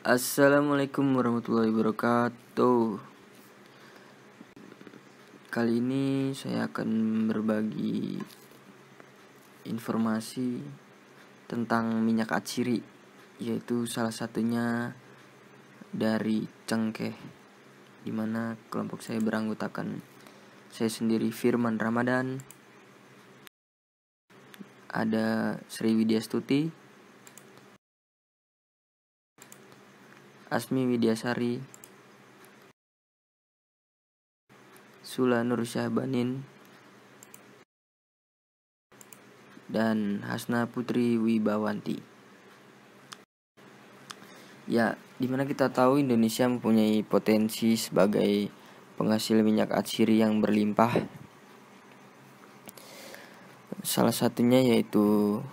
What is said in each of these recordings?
Assalamualaikum warahmatullahi wabarakatuh. Kali ini saya akan berbagi informasi tentang minyak atsiri, yaitu salah satunya dari cengkeh, dimana kelompok saya beranggotakan saya sendiri Firman Ramadan, ada Sri Widyastuti, Asmi Widyasari, Sula Nur Syahbanin, dan Hasna Putri Wibawanti. Ya, dimana kita tahu Indonesia mempunyai potensi sebagai penghasil minyak atsiri yang berlimpah. Salah satunya yaitu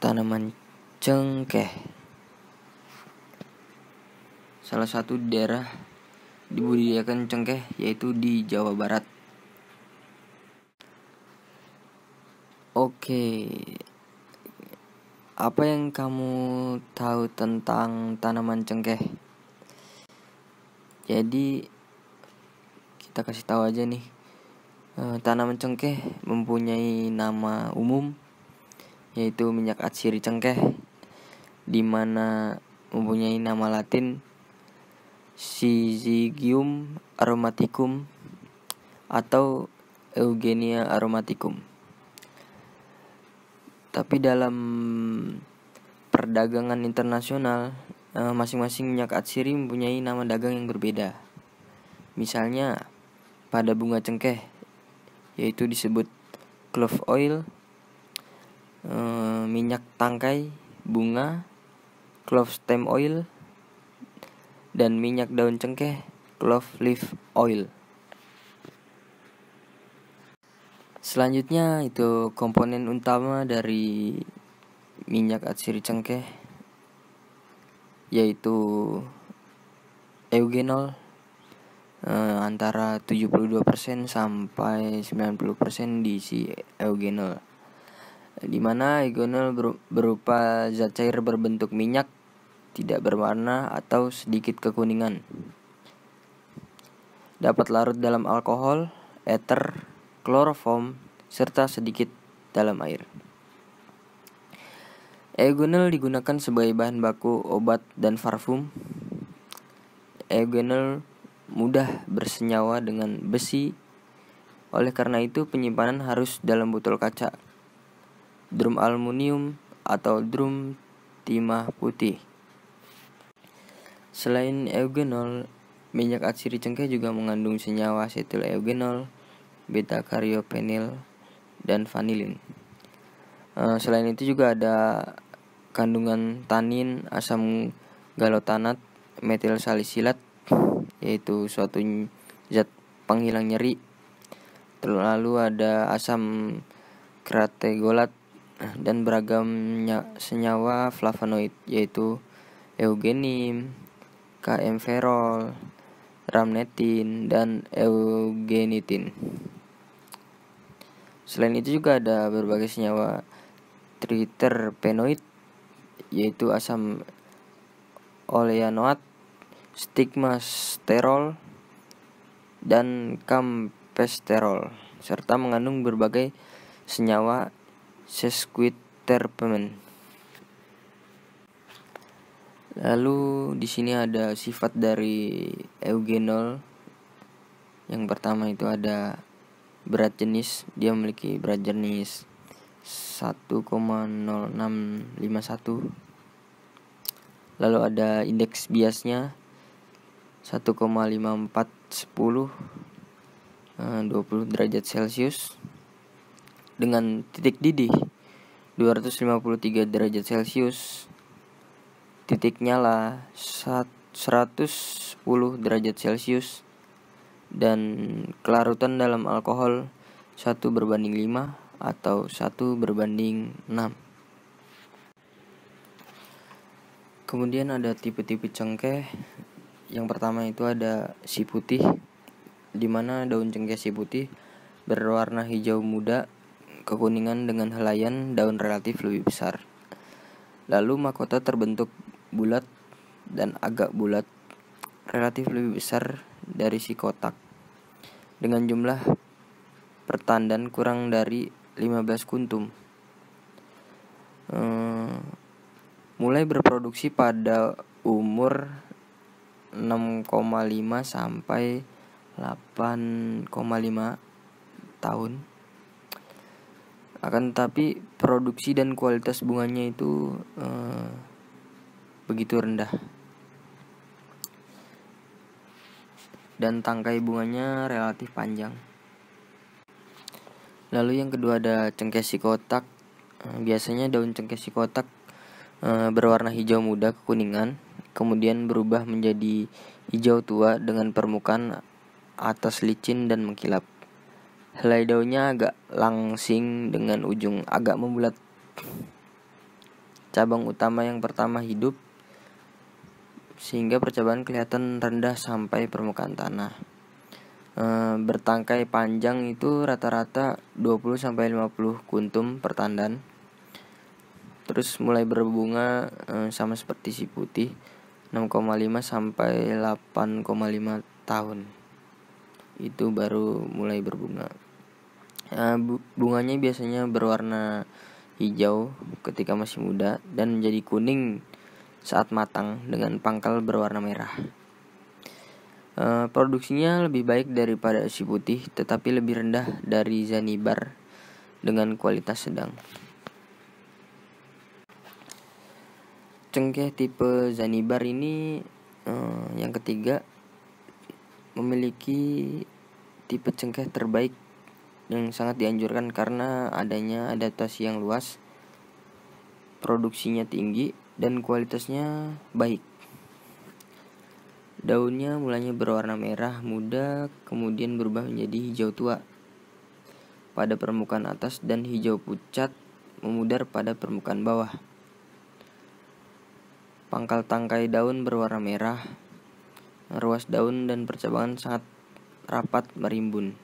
tanaman cengkeh. Salah satu daerah dibudidayakan cengkeh yaitu di Jawa Barat. Oke, apa yang kamu tahu tentang tanaman cengkeh? Jadi kita kasih tahu aja nih, tanaman cengkeh mempunyai nama umum yaitu minyak atsiri cengkeh, dimana mempunyai nama latin Syzygium aromaticum atau Eugenia aromaticum. Tapi dalam perdagangan internasional, masing-masing minyak atsiri mempunyai nama dagang yang berbeda. Misalnya pada bunga cengkeh, yaitu disebut clove oil, minyak tangkai bunga, clove stem oil, dan minyak daun cengkeh, clove leaf oil. Selanjutnya itu komponen utama dari minyak atsiri cengkeh, yaitu eugenol, antara 72% sampai 90% diisi eugenol, dimana eugenol berupa zat cair berbentuk minyak, tidak berwarna atau sedikit kekuningan, dapat larut dalam alkohol, ether, kloroform, serta sedikit dalam air. Eugenol digunakan sebagai bahan baku obat dan parfum. Eugenol mudah bersenyawa dengan besi, oleh karena itu penyimpanan harus dalam botol kaca, drum aluminium, atau drum timah putih. Selain eugenol, minyak atsiri cengkeh juga mengandung senyawa asetil eugenol, beta karyopenil, dan vanilin. Selain itu juga ada kandungan tanin, asam galotanat, metil salisilat, yaitu suatu zat penghilang nyeri. Lalu ada asam krategolat dan beragam senyawa flavonoid, yaitu eugenin, kaemferol, rhamnetin, dan eugenitin. Selain itu juga ada berbagai senyawa triterpenoid, yaitu asam oleanoat, stigmasterol, dan campesterol, serta mengandung berbagai senyawa sesquiterpenes. Lalu di sini ada sifat dari eugenol. Yang pertama itu ada berat jenis, dia memiliki berat jenis 1,0651. Lalu ada indeks biasnya 1,5410, 20 derajat Celcius, dengan titik didih 253 derajat Celcius, titik nyala 110 derajat Celcius, dan kelarutan dalam alkohol 1:5 atau 1:6. Kemudian ada tipe-tipe cengkeh. Yang pertama itu ada si putih, dimana daun cengkeh si putih berwarna hijau muda, kekuningan dengan helaian daun relatif lebih besar. Lalu mahkota terbentuk bulat dan agak bulat, relatif lebih besar dari si kotak, dengan jumlah pertandan kurang dari 15 kuntum. Mulai berproduksi pada umur 6,5 sampai 8,5 tahun. Akan tetapi produksi dan kualitas bunganya itu begitu rendah. Dan tangkai bunganya relatif panjang. Lalu yang kedua ada cengkeh sikotak. Biasanya daun cengkeh sikotak berwarna hijau muda kekuningan, kemudian berubah menjadi hijau tua dengan permukaan atas licin dan mengkilap. Helai daunnya agak langsing dengan ujung agak membulat. Cabang utama yang pertama hidup, sehingga percobaan kelihatan rendah sampai permukaan tanah. Bertangkai panjang itu rata-rata 20-50 kuntum per tandan. Terus mulai berbunga sama seperti si putih, 6,5 sampai 8,5 tahun. Itu baru mulai berbunga. Bunganya biasanya berwarna hijau ketika masih muda dan menjadi kuning saat matang dengan pangkal berwarna merah. Produksinya lebih baik daripada si putih, tetapi lebih rendah dari Zanzibar dengan kualitas sedang. Cengkeh tipe Zanzibar ini yang ketiga memiliki tipe cengkeh terbaik yang sangat dianjurkan karena adanya adaptasi yang luas, produksinya tinggi, dan kualitasnya baik. Daunnya mulanya berwarna merah muda, kemudian berubah menjadi hijau tua pada permukaan atas dan hijau pucat memudar pada permukaan bawah. Pangkal tangkai daun berwarna merah, ruas daun dan percabangan sangat rapat merimbun.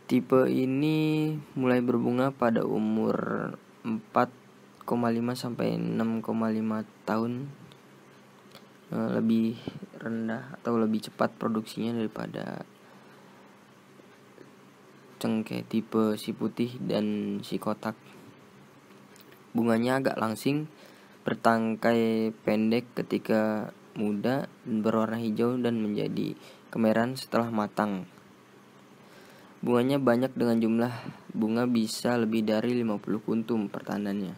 Tipe ini mulai berbunga pada umur 4,5 sampai 6,5 tahun. Lebih rendah atau lebih cepat produksinya daripada cengkeh tipe si putih dan si kotak. Bunganya agak langsing, bertangkai pendek ketika muda, berwarna hijau dan menjadi kemerahan setelah matang. Bunganya banyak dengan jumlah bunga bisa lebih dari 50 kuntum per tandannya.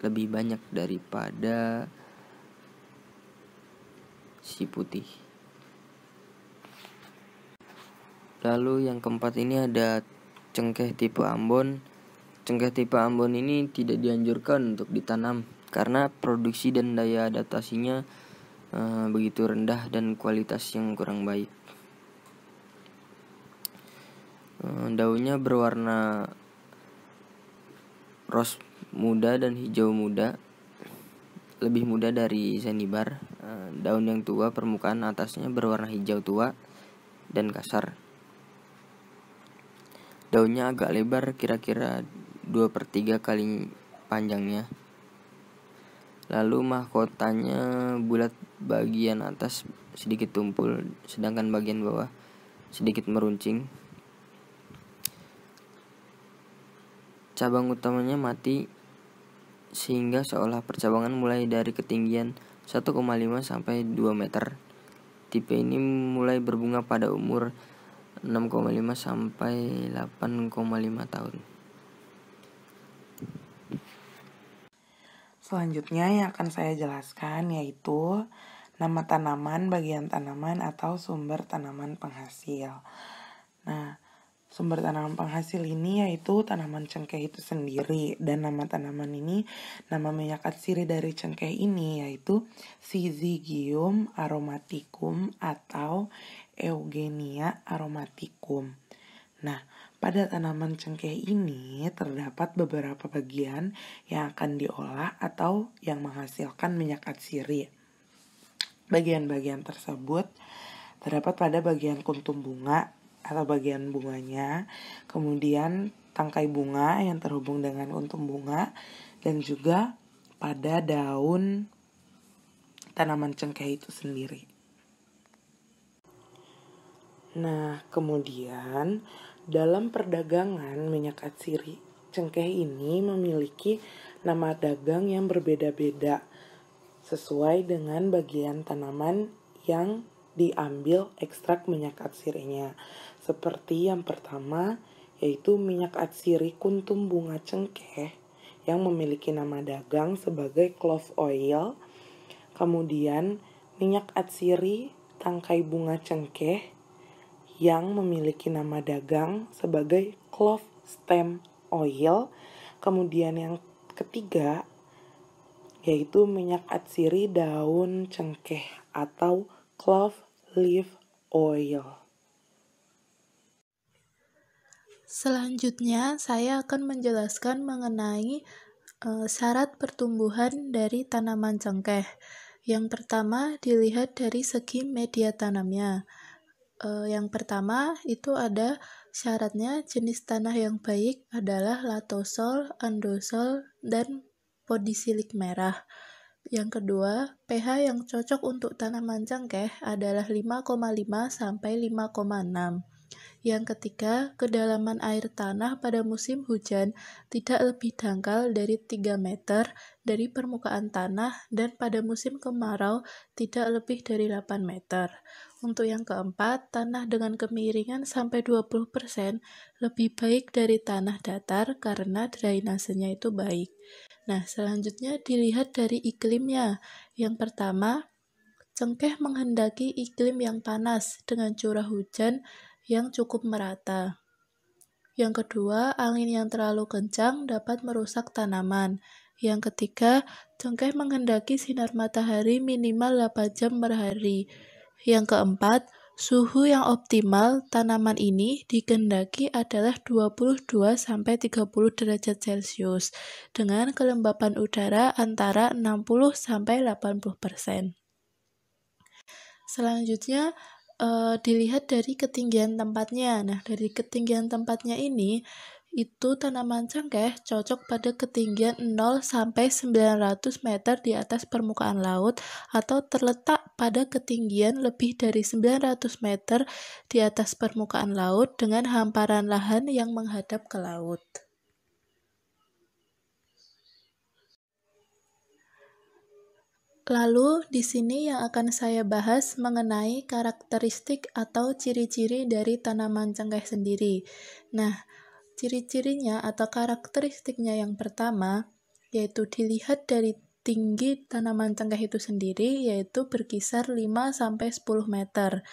Lebih banyak daripada si putih. Lalu yang keempat ini ada cengkeh tipe Ambon. Cengkeh tipe Ambon ini tidak dianjurkan untuk ditanam karena produksi dan daya adaptasinya begitu rendah dan kualitas yang kurang baik. Daunnya berwarna ros muda dan hijau muda, lebih muda dari Zanzibar. Daun yang tua permukaan atasnya berwarna hijau tua dan kasar. Daunnya agak lebar, kira-kira 2/3 kali panjangnya. Lalu mahkotanya bulat, bagian atas sedikit tumpul, sedangkan bagian bawah sedikit meruncing. Cabang utamanya mati sehingga seolah percabangan mulai dari ketinggian 1,5 sampai 2 meter. Tipe ini mulai berbunga pada umur 6,5 sampai 8,5 tahun. Selanjutnya yang akan saya jelaskan yaitu nama tanaman, bagian tanaman atau sumber tanaman penghasil. Nah, sumber tanaman penghasil ini yaitu tanaman cengkeh itu sendiri, dan nama tanaman ini, nama minyak atsiri dari cengkeh ini yaitu Syzygium aromaticum atau Eugenia aromaticum. Nah, pada tanaman cengkeh ini terdapat beberapa bagian yang akan diolah atau yang menghasilkan minyak atsiri. Bagian-bagian tersebut terdapat pada bagian kuntum bunga atau bagian bunganya, kemudian tangkai bunga yang terhubung dengan untung bunga, dan juga pada daun tanaman cengkeh itu sendiri. Nah, kemudian dalam perdagangan minyak atsiri cengkeh ini memiliki nama dagang yang berbeda-beda sesuai dengan bagian tanaman yang diambil ekstrak minyak atsirinya. Seperti yang pertama, yaitu minyak atsiri kuntum bunga cengkeh yang memiliki nama dagang sebagai clove oil. Kemudian minyak atsiri tangkai bunga cengkeh yang memiliki nama dagang sebagai clove stem oil. Kemudian yang ketiga yaitu minyak atsiri daun cengkeh atau clove leaf oil. Selanjutnya, saya akan menjelaskan mengenai syarat pertumbuhan dari tanaman cengkeh. Yang pertama, dilihat dari segi media tanamnya. Yang pertama, itu ada syaratnya jenis tanah yang baik adalah latosol, andosol, dan podisilik merah. Yang kedua, pH yang cocok untuk tanaman cengkeh adalah 5,5 sampai 5,6. Yang ketiga, kedalaman air tanah pada musim hujan tidak lebih dangkal dari 3 meter dari permukaan tanah dan pada musim kemarau tidak lebih dari 8 meter. Untuk yang keempat, tanah dengan kemiringan sampai 20% lebih baik dari tanah datar karena drainasenya itu baik. Nah, selanjutnya dilihat dari iklimnya. Yang pertama, cengkeh menghendaki iklim yang panas dengan curah hujan yang cukup merata. Yang kedua, angin yang terlalu kencang dapat merusak tanaman. Yang ketiga, cengkeh menghendaki sinar matahari minimal 8 jam per hari. Yang keempat, suhu yang optimal tanaman ini dikehendaki adalah 22-30 derajat Celcius dengan kelembapan udara antara 60-80%. Selanjutnya, dilihat dari ketinggian tempatnya. Nah, dari ketinggian tempatnya ini, itu tanaman cengkeh cocok pada ketinggian 0-900 meter di atas permukaan laut atau terletak pada ketinggian lebih dari 900 meter di atas permukaan laut dengan hamparan lahan yang menghadap ke laut. Lalu, di sini yang akan saya bahas mengenai karakteristik atau ciri-ciri dari tanaman cengkeh sendiri. Nah, ciri-cirinya atau karakteristiknya yang pertama, yaitu dilihat dari tinggi tanaman cengkeh itu sendiri, yaitu berkisar 5-10 meter.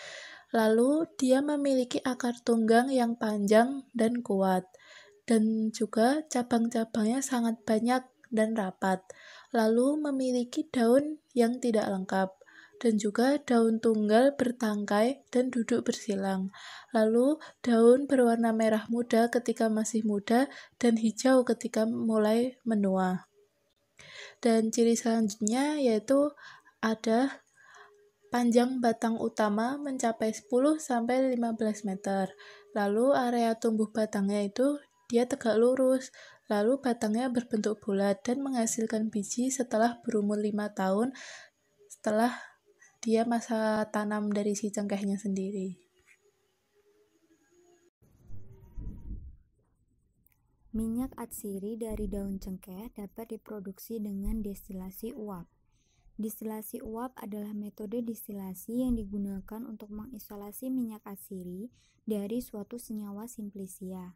Lalu, dia memiliki akar tunggang yang panjang dan kuat, dan juga cabang-cabangnya sangat banyak dan rapat. Lalu memiliki daun yang tidak lengkap, dan juga daun tunggal bertangkai dan duduk bersilang. Lalu daun berwarna merah muda ketika masih muda dan hijau ketika mulai menua. Dan ciri selanjutnya yaitu ada panjang batang utama mencapai 10-15 meter. Lalu area tumbuh batangnya itu dia tegak lurus. Lalu batangnya berbentuk bulat dan menghasilkan biji setelah berumur 5 tahun setelah dia masa tanam dari si cengkehnya sendiri. Minyak atsiri dari daun cengkeh dapat diproduksi dengan destilasi uap. Destilasi uap adalah metode destilasi yang digunakan untuk mengisolasi minyak atsiri dari suatu senyawa simplisia.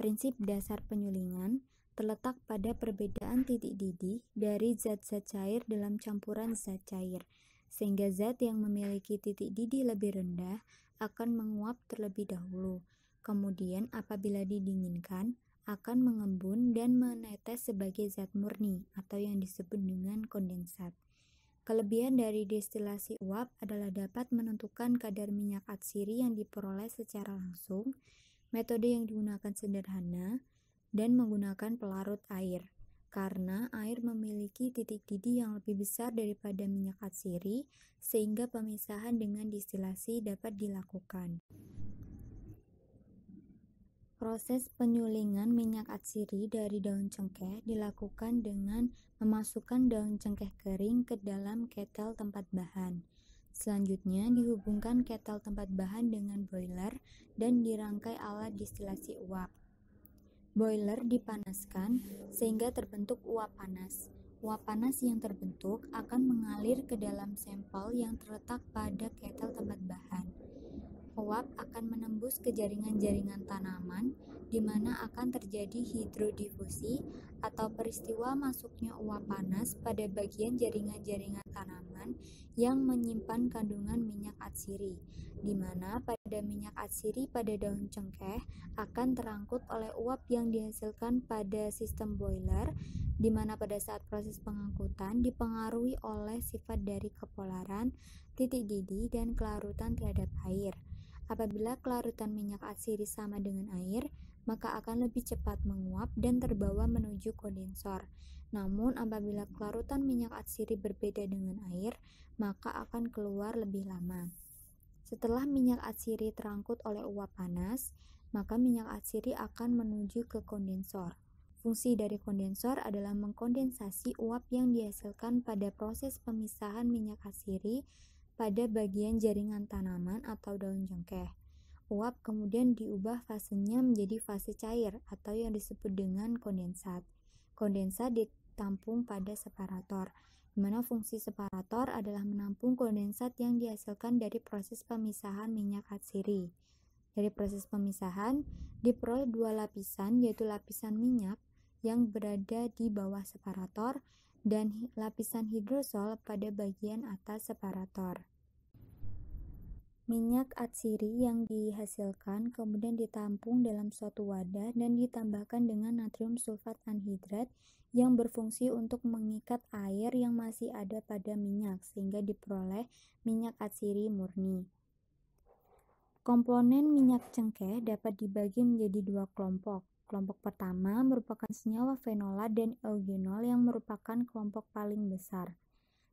Prinsip dasar penyulingan terletak pada perbedaan titik didih dari zat-zat cair dalam campuran zat cair, sehingga zat yang memiliki titik didih lebih rendah akan menguap terlebih dahulu. Kemudian apabila didinginkan, akan mengembun dan menetes sebagai zat murni atau yang disebut dengan kondensat. Kelebihan dari destilasi uap adalah dapat menentukan kadar minyak atsiri yang diperoleh secara langsung. Metode yang digunakan sederhana dan menggunakan pelarut air, karena air memiliki titik didih yang lebih besar daripada minyak atsiri, sehingga pemisahan dengan destilasi dapat dilakukan. Proses penyulingan minyak atsiri dari daun cengkeh dilakukan dengan memasukkan daun cengkeh kering ke dalam ketel tempat bahan. Selanjutnya dihubungkan ketel tempat bahan dengan boiler dan dirangkai alat distilasi uap. Boiler dipanaskan sehingga terbentuk uap panas. Uap panas yang terbentuk akan mengalir ke dalam sampel yang terletak pada ketel tempat bahan. Uap akan menembus ke jaringan-jaringan tanaman, di mana akan terjadi hidrodifusi atau peristiwa masuknya uap panas pada bagian jaringan-jaringan tanaman yang menyimpan kandungan minyak atsiri, di mana pada minyak atsiri pada daun cengkeh akan terangkut oleh uap yang dihasilkan pada sistem boiler, di mana pada saat proses pengangkutan dipengaruhi oleh sifat dari kepolaran, titik didih, dan kelarutan terhadap air. Apabila kelarutan minyak atsiri sama dengan air, maka akan lebih cepat menguap dan terbawa menuju kondensor. Namun apabila kelarutan minyak atsiri berbeda dengan air, maka akan keluar lebih lama. Setelah minyak atsiri terangkut oleh uap panas, maka minyak atsiri akan menuju ke kondensor. Fungsi dari kondensor adalah mengkondensasi uap yang dihasilkan pada proses pemisahan minyak atsiri pada bagian jaringan tanaman atau daun cengkeh. Uap kemudian diubah fasenya menjadi fase cair atau yang disebut dengan kondensat. Kondensat ditampung pada separator, di mana fungsi separator adalah menampung kondensat yang dihasilkan dari proses pemisahan minyak atsiri. Dari proses pemisahan diperoleh dua lapisan, yaitu lapisan minyak yang berada di bawah separator dan lapisan hidrosol pada bagian atas separator. Minyak atsiri yang dihasilkan kemudian ditampung dalam suatu wadah dan ditambahkan dengan natrium sulfat anhidrat yang berfungsi untuk mengikat air yang masih ada pada minyak sehingga diperoleh minyak atsiri murni. Komponen minyak cengkeh dapat dibagi menjadi dua kelompok. Kelompok pertama merupakan senyawa fenolat dan eugenol yang merupakan kelompok paling besar.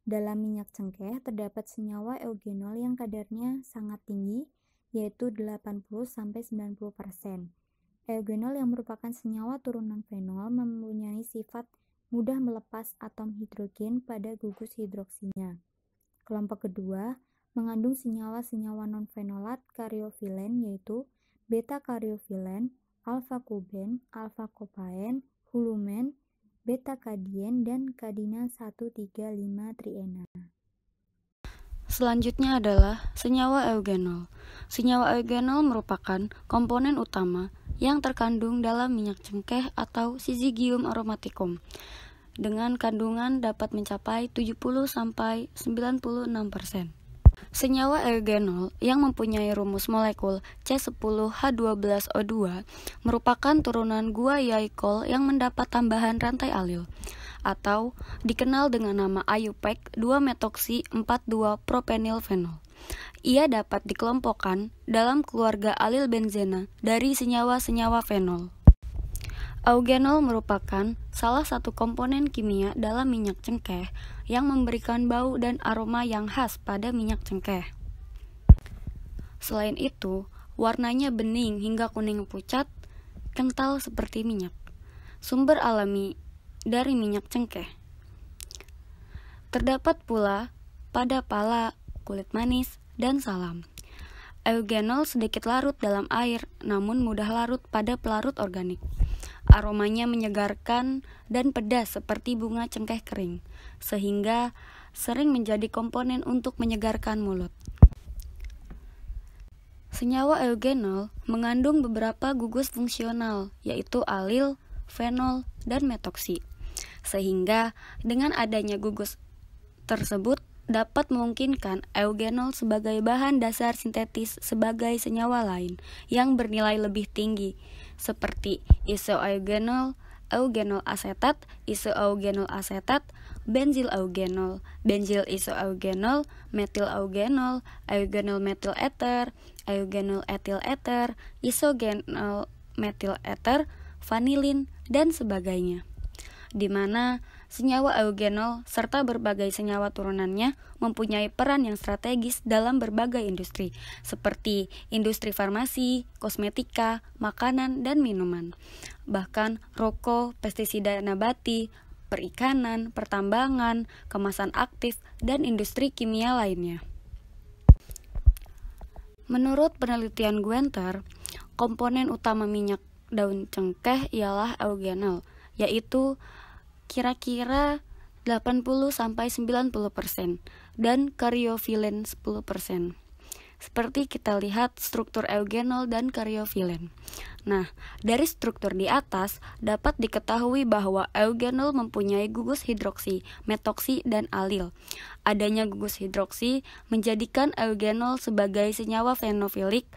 Dalam minyak cengkeh terdapat senyawa eugenol yang kadarnya sangat tinggi, yaitu 80-90%. Eugenol yang merupakan senyawa turunan fenol mempunyai sifat mudah melepas atom hidrogen pada gugus hidroksinya. Kelompok kedua mengandung senyawa-senyawa non-fenolat karyofilen, yaitu beta-karyofilen, alfa-kuben, alfa-kopaen, hulumen, beta-kadien, dan kadina 1,3,5-triena. Selanjutnya adalah senyawa eugenol. Senyawa eugenol merupakan komponen utama yang terkandung dalam minyak cengkeh atau Syzygium aromaticum dengan kandungan dapat mencapai 70-96%. Senyawa eugenol yang mempunyai rumus molekul C10H12O2 merupakan turunan guaiacol yang mendapat tambahan rantai alil atau dikenal dengan nama IUPAC 2-metoksi-4,2-propenilfenol. Ia dapat dikelompokkan dalam keluarga alil benzena dari senyawa-senyawa fenol. Eugenol merupakan salah satu komponen kimia dalam minyak cengkeh yang memberikan bau dan aroma yang khas pada minyak cengkeh. Selain itu, warnanya bening hingga kuning pucat, kental seperti minyak. Sumber alami dari minyak cengkeh. Terdapat pula pada pala, kulit manis, dan salam. Eugenol sedikit larut dalam air, namun mudah larut pada pelarut organik. Aromanya menyegarkan dan pedas seperti bunga cengkeh kering, sehingga sering menjadi komponen untuk menyegarkan mulut. Senyawa eugenol mengandung beberapa gugus fungsional, yaitu alil, fenol, dan metoksi, sehingga dengan adanya gugus tersebut dapat memungkinkan eugenol sebagai bahan dasar sintetis sebagai senyawa lain yang bernilai lebih tinggi, seperti isoeugenol, eugenol asetat, isoeugenol asetat, benzil eugenol, benzil isoeugenol, metil eugenol, eugenol metil ether, eugenol etil ether, isogenol metil ether, vanilin, dan sebagainya. Di mana senyawa eugenol serta berbagai senyawa turunannya mempunyai peran yang strategis dalam berbagai industri, seperti industri farmasi, kosmetika, makanan, dan minuman. Bahkan rokok, pestisida nabati, perikanan, pertambangan, kemasan aktif, dan industri kimia lainnya. Menurut penelitian Guenther, komponen utama minyak daun cengkeh ialah eugenol, yaitu kira-kira 80-90% dan karyofilen 10%. Seperti kita lihat struktur eugenol dan karyofilen. Nah, dari struktur di atas dapat diketahui bahwa eugenol mempunyai gugus hidroksi, metoksi, dan alil. Adanya gugus hidroksi menjadikan eugenol sebagai senyawa fenofilik.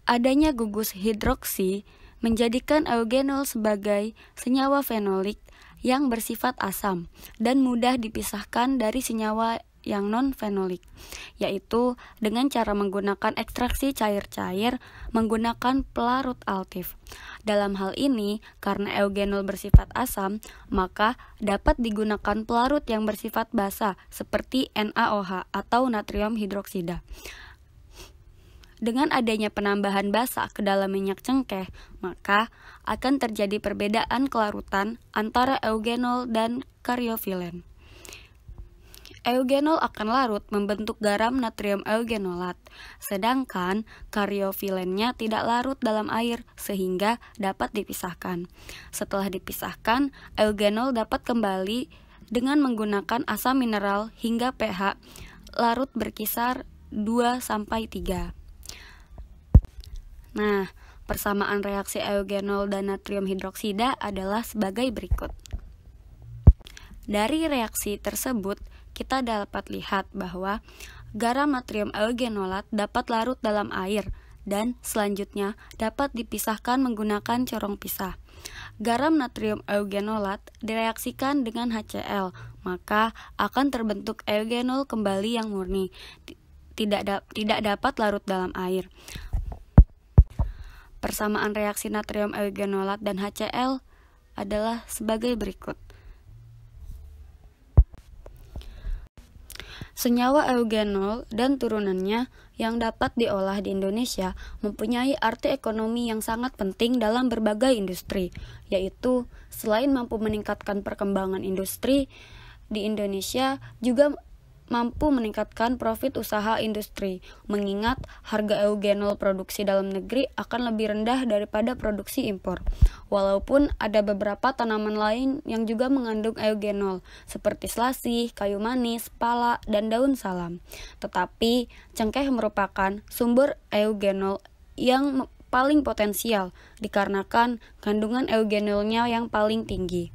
Adanya gugus hidroksi menjadikan eugenol sebagai senyawa fenolik yang bersifat asam dan mudah dipisahkan dari senyawa yang non-fenolik, yaitu dengan cara menggunakan ekstraksi cair-cair menggunakan pelarut altif. Dalam hal ini, karena eugenol bersifat asam, maka dapat digunakan pelarut yang bersifat basa seperti NaOH atau natrium hidroksida. Dengan adanya penambahan basa ke dalam minyak cengkeh, maka akan terjadi perbedaan kelarutan antara eugenol dan karyofilen. Eugenol akan larut membentuk garam natrium eugenolat, sedangkan karyofilennya tidak larut dalam air sehingga dapat dipisahkan. Setelah dipisahkan, eugenol dapat kembali dengan menggunakan asam mineral hingga pH larut berkisar 2-3. Nah, persamaan reaksi eugenol dan natrium hidroksida adalah sebagai berikut. Dari reaksi tersebut, kita dapat lihat bahwa garam natrium eugenolat dapat larut dalam air dan selanjutnya dapat dipisahkan menggunakan corong pisah. Garam natrium eugenolat direaksikan dengan HCl, maka akan terbentuk eugenol kembali yang murni, tidak dapat larut dalam air. Persamaan reaksi natrium eugenolat dan HCl adalah sebagai berikut. Senyawa eugenol dan turunannya yang dapat diolah di Indonesia mempunyai arti ekonomi yang sangat penting dalam berbagai industri, yaitu selain mampu meningkatkan perkembangan industri di Indonesia, juga mampu meningkatkan profit usaha industri, mengingat harga eugenol produksi dalam negeri akan lebih rendah daripada produksi impor. Walaupun ada beberapa tanaman lain yang juga mengandung eugenol, seperti selasih, kayu manis, pala, dan daun salam. Tetapi, cengkeh merupakan sumber eugenol yang paling potensial, dikarenakan kandungan eugenolnya yang paling tinggi.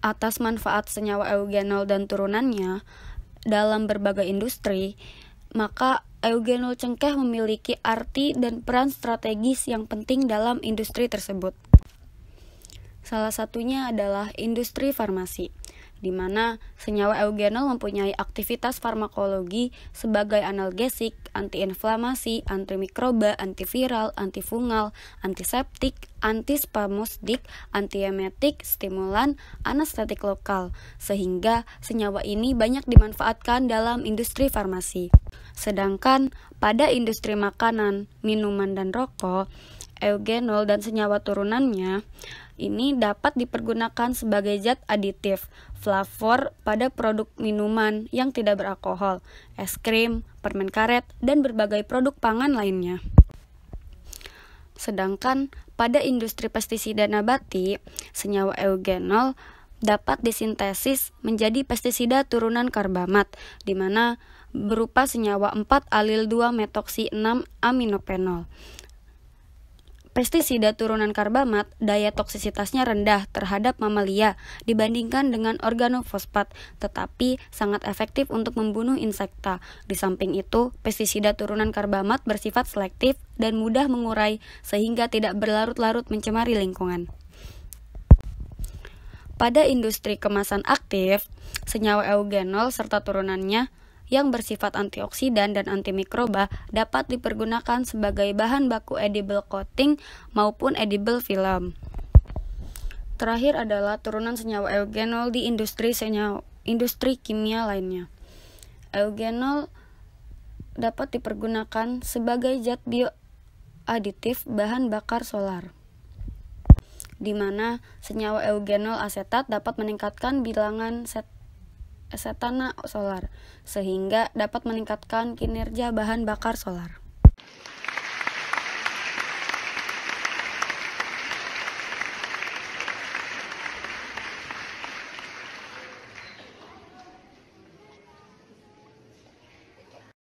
Atas manfaat senyawa eugenol dan turunannya dalam berbagai industri, maka eugenol cengkeh memiliki arti dan peran strategis yang penting dalam industri tersebut. Salah satunya adalah industri farmasi, di mana senyawa eugenol mempunyai aktivitas farmakologi sebagai analgesik, antiinflamasi, antimikroba, antiviral, antifungal, antiseptik, antispasmodik, antiemetik, stimulan, anestetik lokal, sehingga senyawa ini banyak dimanfaatkan dalam industri farmasi. Sedangkan pada industri makanan, minuman, dan rokok, eugenol dan senyawa turunannya ini dapat dipergunakan sebagai zat aditif, flavor pada produk minuman yang tidak beralkohol, es krim, permen karet, dan berbagai produk pangan lainnya. Sedangkan pada industri pestisida nabati, senyawa eugenol dapat disintesis menjadi pestisida turunan karbamat, di mana berupa senyawa 4-alil-2-metoksi-6-aminopenol. Pestisida turunan karbamat daya toksisitasnya rendah terhadap mamalia dibandingkan dengan organofosfat, tetapi sangat efektif untuk membunuh insekta. Di samping itu, pestisida turunan karbamat bersifat selektif dan mudah mengurai sehingga tidak berlarut-larut mencemari lingkungan. Pada industri kemasan aktif, senyawa eugenol serta turunannya yang bersifat antioksidan dan antimikroba dapat dipergunakan sebagai bahan baku edible coating maupun edible film. Terakhir adalah turunan senyawa eugenol di industri kimia lainnya. Eugenol dapat dipergunakan sebagai zat bioaditif bahan bakar solar, di mana senyawa eugenol asetat dapat meningkatkan bilangan asetana solar, sehingga dapat meningkatkan kinerja bahan bakar solar.